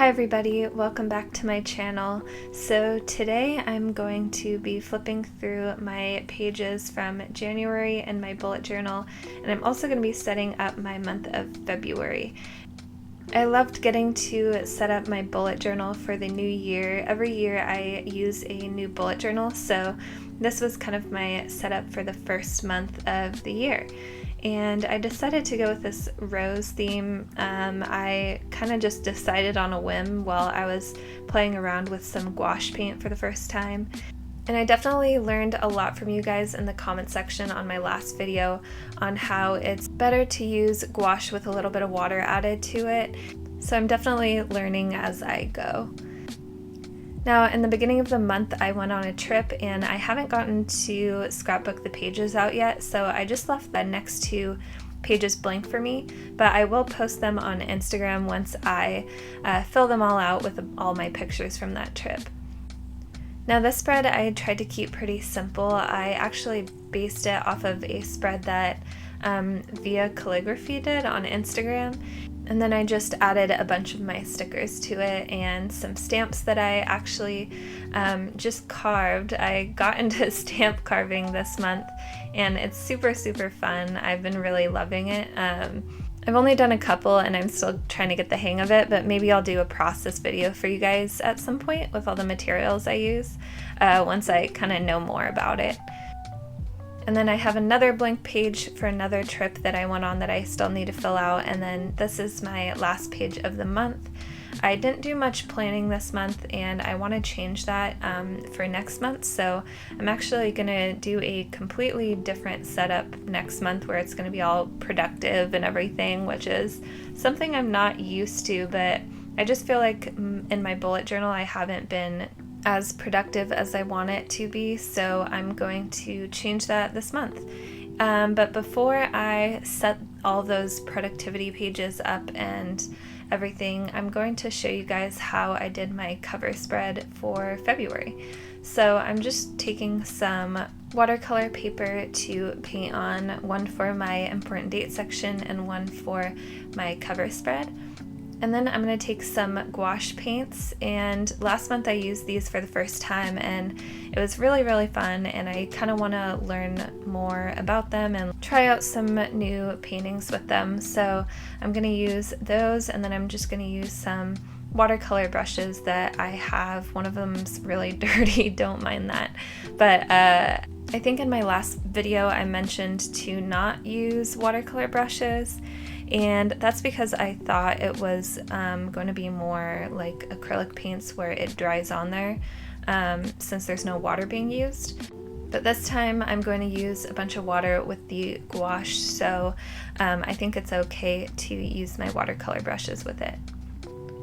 Hi everybody, welcome back to my channel. So today I'm going to be flipping through my pages from January in my bullet journal, and I'm also going to be setting up my month of February. I loved getting to set up my bullet journal for the new year. Every year I use a new bullet journal, so this was kind of my setup for the first month of the year. And I decided to go with this rose theme. I kind of just decided on a whim while I was playing around with some gouache paint for the first time. And I definitely learned a lot from you guys in the comment section on my last video on how it's better to use gouache with a little bit of water added to it. So I'm definitely learning as I go. Now, in the beginning of the month, I went on a trip and I haven't gotten to scrapbook the pages out yet, so I just left the next two pages blank for me, but I will post them on Instagram once I fill them all out with all my pictures from that trip. Now, this spread I tried to keep pretty simple. I actually based it off of a spread that Via Calligraphy did on Instagram. And then I just added a bunch of my stickers to it and some stamps that I actually just carved. I got into stamp carving this month and it's super fun. I've been really loving it. I've only done a couple and I'm still trying to get the hang of it, but maybe I'll do a process video for you guys at some point with all the materials I use once I kind of know more about it. And then I have another blank page for another trip that I went on that I still need to fill out, and then this is my last page of the month. I didn't do much planning this month and I want to change that for next month, so I'm actually going to do a completely different setup next month where it's going to be all productive and everything, which is something I'm not used to, but I just feel like in my bullet journal I haven't been as productive as I want it to be, so I'm going to change that this month. But before I set all those productivity pages up and everything, I'm going to show you guys how I did my cover spread for February. So I'm just taking some watercolor paper to paint on, one for my important date section and one for my cover spread. And then I'm going to take some gouache paints, and last month I used these for the first time and it was really fun, and I kind of want to learn more about them and try out some new paintings with them. So I'm going to use those, and then I'm just going to use some watercolor brushes that I have. One of them's really dirty, don't mind that. But I think in my last video I mentioned to not use watercolor brushes, and that's because I thought it was going to be more like acrylic paints where it dries on there since there's no water being used. But this time I'm going to use a bunch of water with the gouache, so I think it's okay to use my watercolor brushes with it.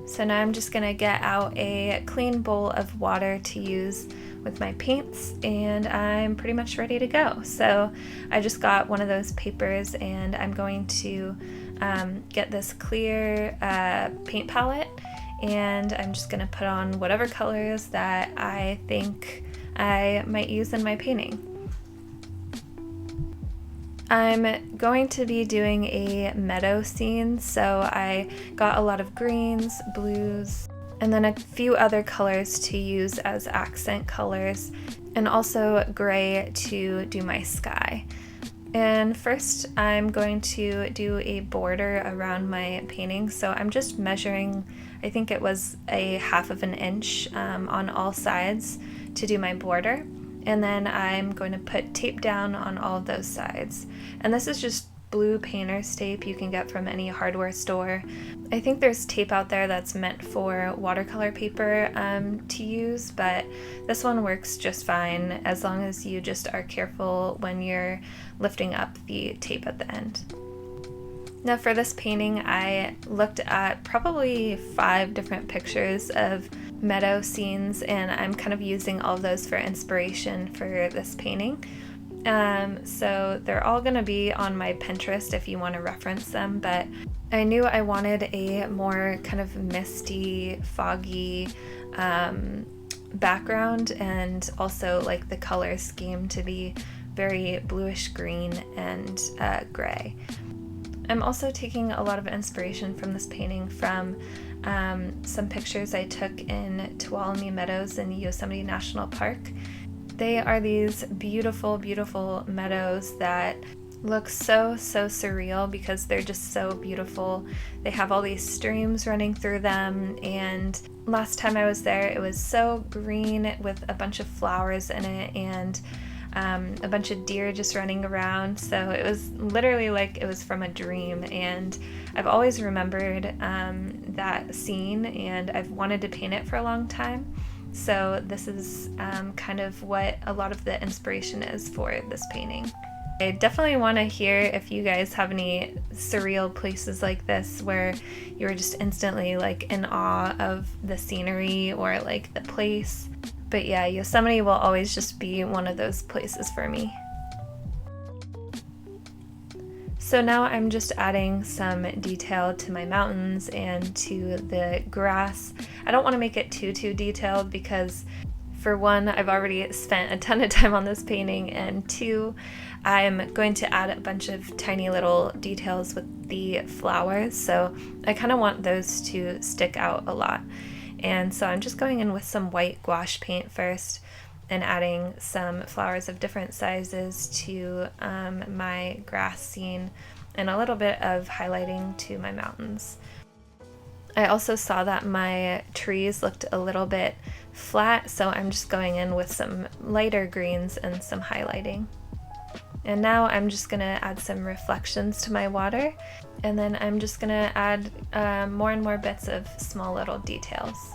So now I'm just going to get out a clean bowl of water to use with my paints, and I'm pretty much ready to go. So I just got one of those papers and I'm going to get this clear paint palette, and I'm just going to put on whatever colors that I think I might use in my painting. I'm going to be doing a meadow scene, so I got a lot of greens, blues, and then a few other colors to use as accent colors, and also gray to do my sky. And first I'm going to do a border around my painting, so I'm just measuring, I think it was a 1/2 inch on all sides to do my border. And then I'm going to put tape down on all of those sides. And this is just blue painter's tape you can get from any hardware store. I think there's tape out there that's meant for watercolor paper to use, but this one works just fine as long as you just are careful when you're lifting up the tape at the end. Now for this painting, I looked at probably 5 different pictures of meadow scenes, and I'm kind of using all of those for inspiration for this painting. So they're all going to be on my Pinterest if you want to reference them, but I knew I wanted a more kind of misty, foggy background, and also like the color scheme to be very bluish green and gray. I'm also taking a lot of inspiration from this painting from some pictures I took in Tuolumne Meadows in Yosemite National Park. They are these beautiful, beautiful meadows that look so surreal because they're just so beautiful. They have all these streams running through them, and last time I was there it was so green with a bunch of flowers in it and a bunch of deer just running around. So it was literally like it was from a dream, and I've always remembered that scene, and I've wanted to paint it for a long time. So this is kind of what a lot of the inspiration is for this painting. I definitely want to hear if you guys have any surreal places like this where you're just instantly like in awe of the scenery or like the place. But yeah, Yosemite will always just be one of those places for me. So now I'm just adding some detail to my mountains and to the grass. I don't want to make it too detailed because for one, I've already spent a ton of time on this painting, and two, I'm going to add a bunch of tiny little details with the flowers, so I kind of want those to stick out a lot. And so I'm just going in with some white gouache paint first and adding some flowers of different sizes to my grass scene and a little bit of highlighting to my mountains. I also saw that my trees looked a little bit flat, so I'm just going in with some lighter greens and some highlighting. And now I'm just going to add some reflections to my water, and then I'm just going to add more and more bits of small little details.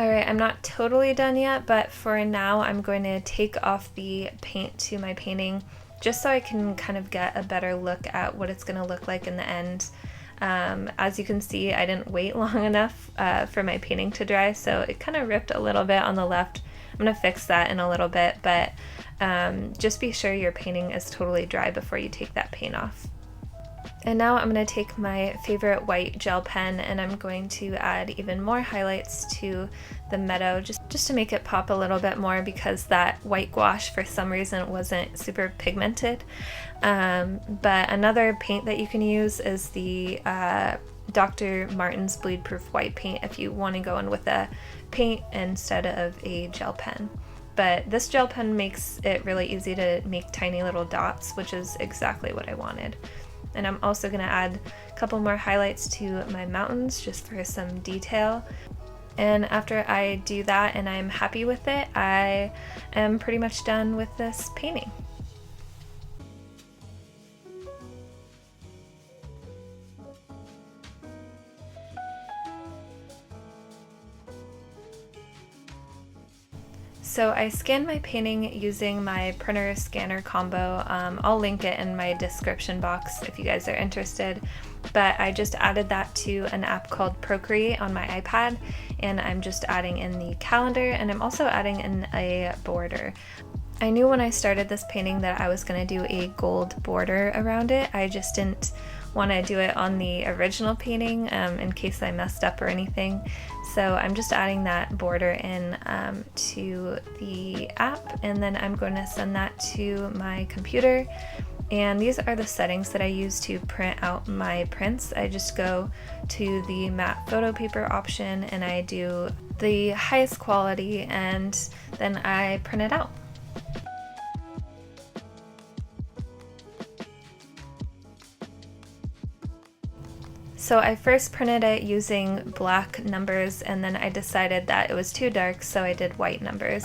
Alright, I'm not totally done yet, but for now I'm going to take off the paint to my painting just so I can kind of get a better look at what it's going to look like in the end. As you can see, I didn't wait long enough for my painting to dry, so it kind of ripped a little bit on the left. I'm going to fix that in a little bit, but just be sure your painting is totally dry before you take that paint off. And now I'm going to take my favorite white gel pen and I'm going to add even more highlights to the meadow just to make it pop a little bit more, because that white gouache for some reason wasn't super pigmented. But another paint that you can use is the Dr. Martin's Bleed Proof White paint if you want to go in with a paint instead of a gel pen. But this gel pen makes it really easy to make tiny little dots, which is exactly what I wanted. And I'm also going to add a couple more highlights to my mountains just for some detail. And after I do that and I'm happy with it, I am pretty much done with this painting. So I scanned my painting using my printer scanner combo. I'll link it in my description box if you guys are interested. But I just added that to an app called Procreate on my iPad, and I'm just adding in the calendar, and I'm also adding in a border. I knew when I started this painting that I was going to do a gold border around it. I just didn't want to do it on the original painting in case I messed up or anything. So I'm just adding that border in to the app, and then I'm going to send that to my computer. And these are the settings that I use to print out my prints. I just go to the matte photo paper option and I do the highest quality, and then I print it out. So I first printed it using black numbers, and then I decided that it was too dark, so I did white numbers.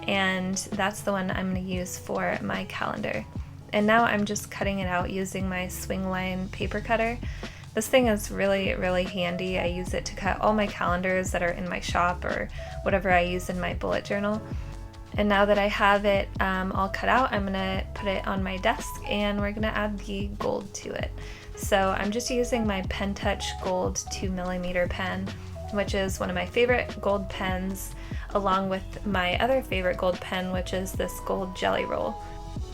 And that's the one I'm going to use for my calendar. And now I'm just cutting it out using my swing line paper cutter. This thing is really, really handy. I use it to cut all my calendars that are in my shop or whatever I use in my bullet journal. And now that I have it all cut out, I'm gonna put it on my desk and we're gonna add the gold to it. So I'm just using my Pen Touch Gold 2mm pen, which is one of my favorite gold pens, along with my other favorite gold pen, which is this gold jelly roll.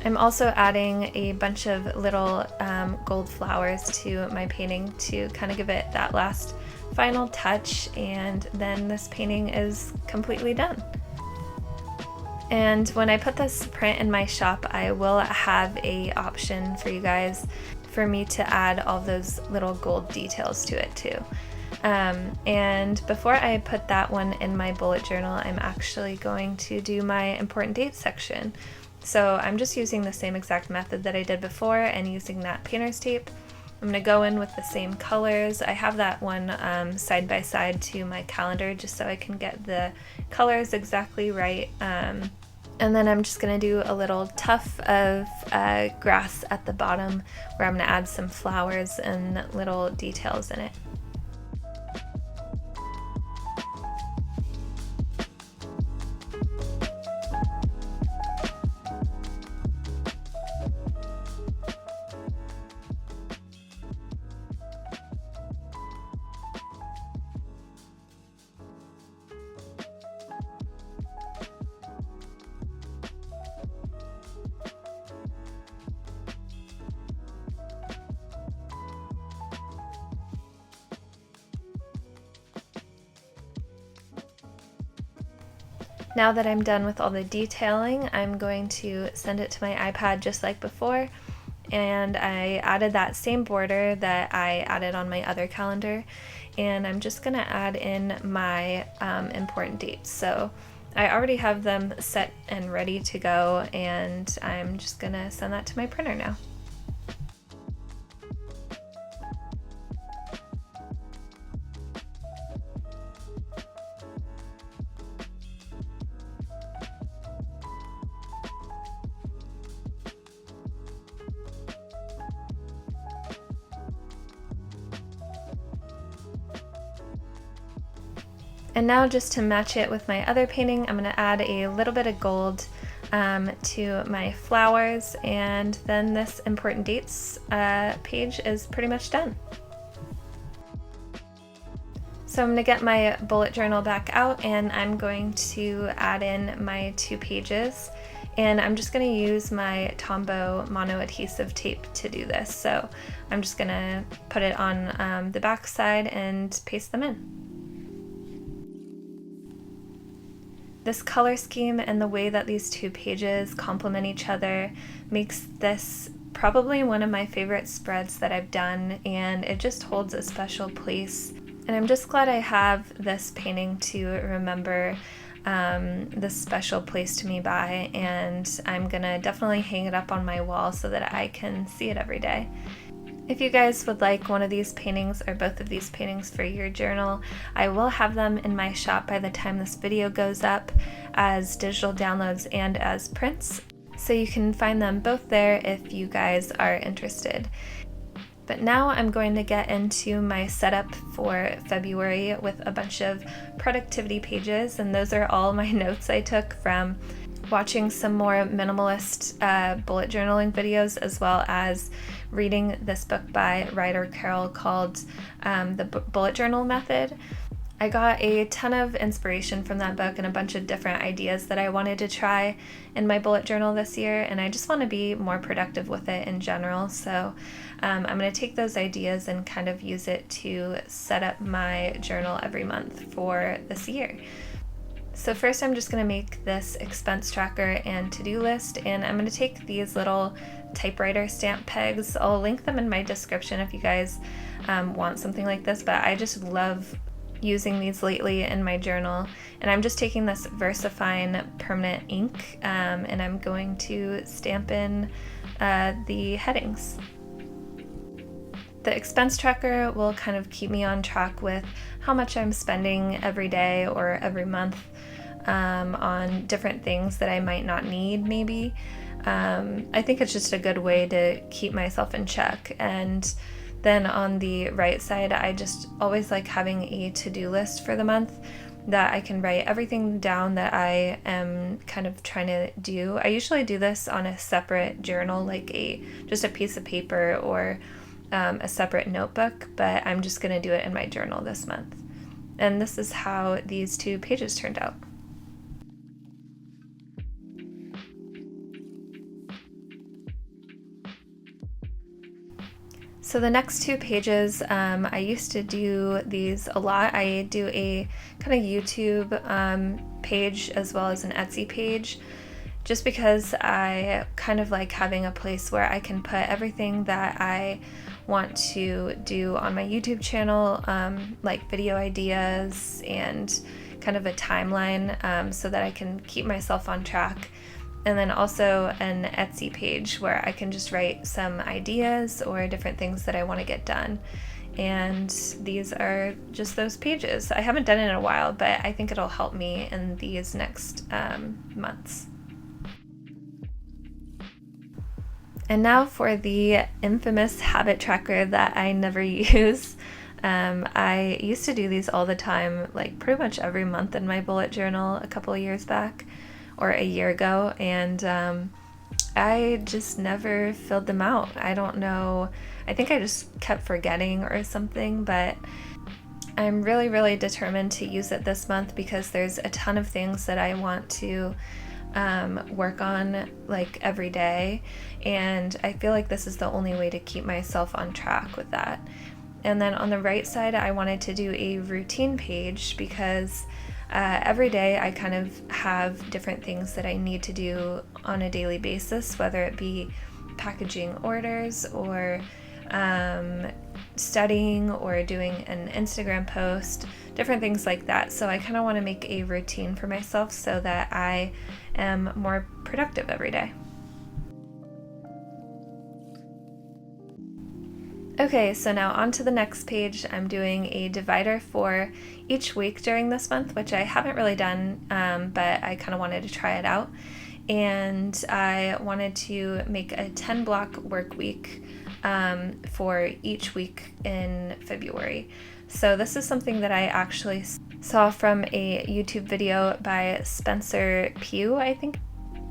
I'm also adding a bunch of little gold flowers to my painting to kind of give it that last final touch, and then this painting is completely done. And when I put this print in my shop, I will have an option for you guys for me to add all those little gold details to it too. And before I put that one in my bullet journal, I'm actually going to do my important dates section. So I'm just using the same exact method that I did before and using that painter's tape. I'm going to go in with the same colors. I have that one side by side to my calendar just so I can get the colors exactly right. And then I'm just going to do a little tuft of grass at the bottom where I'm going to add some flowers and little details in it. Now that I'm done with all the detailing, I'm going to send it to my iPad just like before, and I added that same border that I added on my other calendar, and I'm just gonna add in my important dates. So I already have them set and ready to go, and I'm just gonna send that to my printer now. And now, just to match it with my other painting, I'm going to add a little bit of gold to my flowers, and then this important dates page is pretty much done. So I'm going to get my bullet journal back out, and I'm going to add in my 2 pages, and I'm just going to use my Tombow mono adhesive tape to do this. So I'm just going to put it on the back side and paste them in. This color scheme and the way that these 2 pages complement each other makes this probably one of my favorite spreads that I've done, and it just holds a special place. And I'm just glad I have this painting to remember this special place to me by, and I'm gonna definitely hang it up on my wall so that I can see it every day. If you guys would like one of these paintings or both of these paintings for your journal, I will have them in my shop by the time this video goes up as digital downloads and as prints. So you can find them both there if you guys are interested. But now I'm going to get into my setup for February with a bunch of productivity pages, and those are all my notes I took from watching some more minimalist bullet journaling videos, as well as reading this book by Ryder Carroll called The Bullet Journal Method. I got a ton of inspiration from that book and a bunch of different ideas that I wanted to try in my bullet journal this year, and I just want to be more productive with it in general. So I'm going to take those ideas and kind of use it to set up my journal every month for this year. So first I'm just going to make this expense tracker and to-do list, and I'm going to take these little typewriter stamp pegs. I'll link them in my description if you guys want something like this, but I just love using these lately in my journal. And I'm just taking this VersaFine permanent ink and I'm going to stamp in the headings. The expense tracker will kind of keep me on track with how much I'm spending every day or every month on different things that I might not need maybe. I think it's just a good way to keep myself in check, and Then on the right side, I just always like having a to-do list for the month that I can write everything down that I am kind of trying to do. I usually do this on a separate journal, like just a piece of paper or a separate notebook, but I'm just going to do it in my journal this month. And this is how these 2 pages turned out. So the next 2 pages, I used to do these a lot. I do a kind of YouTube page as well as an Etsy page, just because I kind of like having a place where I can put everything that I want to do on my YouTube channel, like video ideas and kind of a timeline, so that I can keep myself on track. And then also an Etsy page where I can just write some ideas or different things that I want to get done. And these are just those pages. I haven't done it in a while, but I think it'll help me in these next months. And now for the infamous habit tracker that I never use. I used to do these all the time, like pretty much every month in my bullet journal a couple of years back, or a year ago, and I just never filled them out. I don't know, I think I just kept forgetting or something, but I'm really, really determined to use it this month because there's a ton of things that I want to work on like every day, and I feel like this is the only way to keep myself on track with that. And then on the right side, I wanted to do a routine page because every day I kind of have different things that I need to do on a daily basis, whether it be packaging orders or studying or doing an Instagram post, different things like that. So I kind of want to make a routine for myself so that I am more productive every day. Okay, so now on to the next page. I'm doing a divider for each week during this month, which I haven't really done, but I kind of wanted to try it out. And I wanted to make a 10-block work week for each week in February. So this is something that I actually saw from a YouTube video by Spencer Pugh, I think.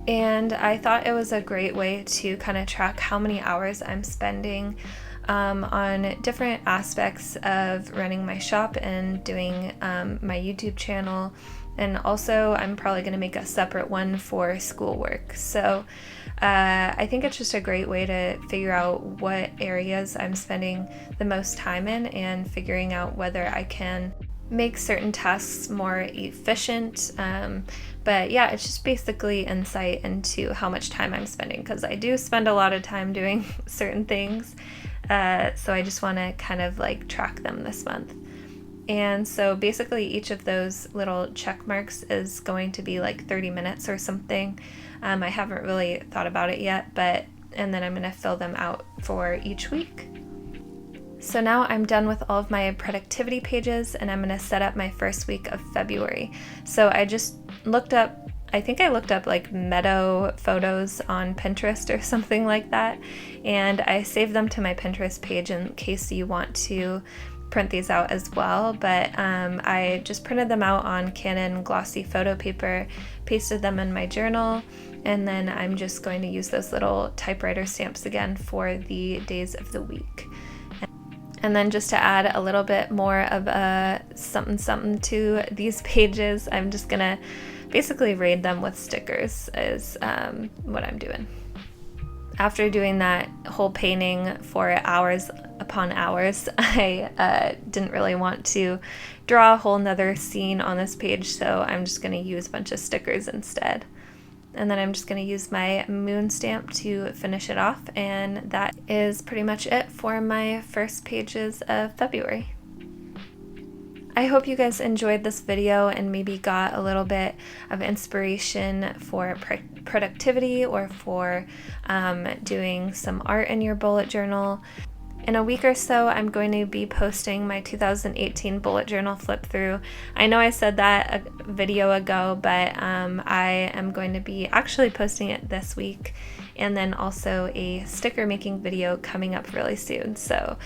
And I thought it was a great way to kind of track how many hours I'm spending on different aspects of running my shop and doing my YouTube channel. And also I'm probably going to make a separate one for schoolwork. So I think it's just a great way to figure out what areas I'm spending the most time in and figuring out whether I can make certain tasks more efficient. But yeah, it's just basically insight into how much time I'm spending, because I do spend a lot of time doing certain things. So I just want to kind of like track them this month. And so basically each of those little check marks is going to be like 30 minutes or something. I haven't really thought about it yet, and then I'm going to fill them out for each week. So now I'm done with all of my productivity pages, and I'm going to set up my first week of February. So I just looked up, I think I looked up like meadow photos on Pinterest or something like that, and I saved them to my Pinterest page in case you want to print these out as well. But I just printed them out on Canon glossy photo paper, pasted them in my journal, and then I'm just going to use those little typewriter stamps again for the days of the week. And then just to add a little bit more of a something to these pages, I'm just gonna basically raid them with stickers is what I'm doing. After doing that whole painting for hours upon hours, I didn't really want to draw a whole nother scene on this page, so I'm just gonna use a bunch of stickers instead. And then I'm just going to use my moon stamp to finish it off, and that is pretty much it for my first pages of February. I hope you guys enjoyed this video and maybe got a little bit of inspiration for productivity or for doing some art in your bullet journal. In a week or so, I'm going to be posting my 2018 bullet journal flip through. I know I said that a video ago, but I am going to be actually posting it this week, and then also a sticker making video coming up really soon. So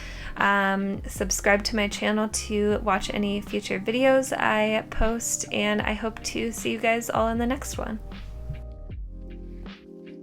subscribe to my channel to watch any future videos I post, and I hope to see you guys all in the next one.